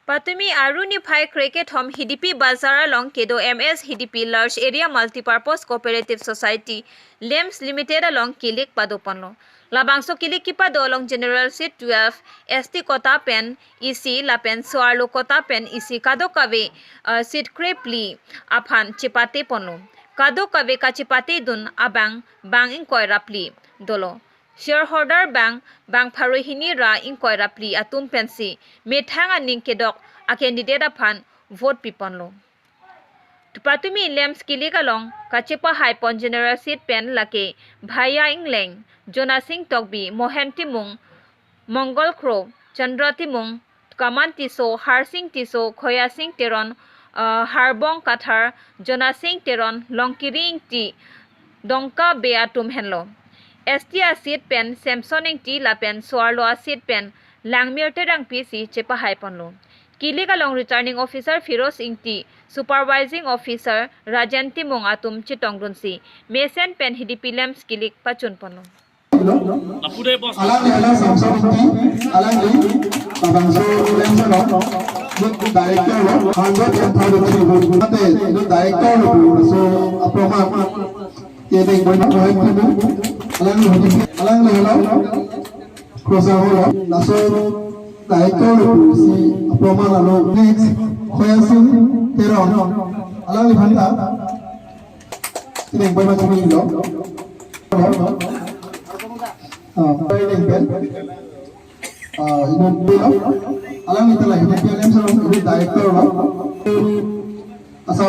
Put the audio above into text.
Patumi Aruni Pai Cricket Home Hidipi Bazar along Kedo MS Hidipi Large Area Multipurpose Cooperative Society Lems Limited along Kilik Padopanlo. Labangso Kilik Kepado along General Seat 12 ST Kota Pen EC Lapen Soarlo Kota Pen EC Kado Kave Seat Crepli Apan Chipate Ponlo. Kado Kave Kachipate Dun Abang Bang Inkoy Rapli Dolo. Shareholder bang Paruhini ra inkoy rapli atum pensi methanga ningkedok a candidate aphan vote piponlo. Tupatumi lems kilikalong kachipa haipon general seat pen lake bhaya ingleng Jona Singh Tokbi Mohen Timung Mongol Crow Chandra Timung Kaman Tiso Har Singh Tiso Khoya Singh Teron Harbong Kathar Jona Singh Teron Longkiring Ti Dongka Beatum Henlo. STA seat pen Samsoning T Lapen Soarloa seat pen Langmir Terang PC Chepa Haiponlo. Kilik along returning officer Firoz Ingti, supervising officer Rajan Timong Atum Chitongdunsi, Mesen pen Hidipi Lems Kilik Pachun Ponlo. Alang Samsung T, alang Babangso Lemson director 110,000 director so aproma Kilik alang crossa naso director si aproma lalo next khoyasin teron alang libhanta Kilik boy macam ini lo alang itulah Hidipi Lemson director asal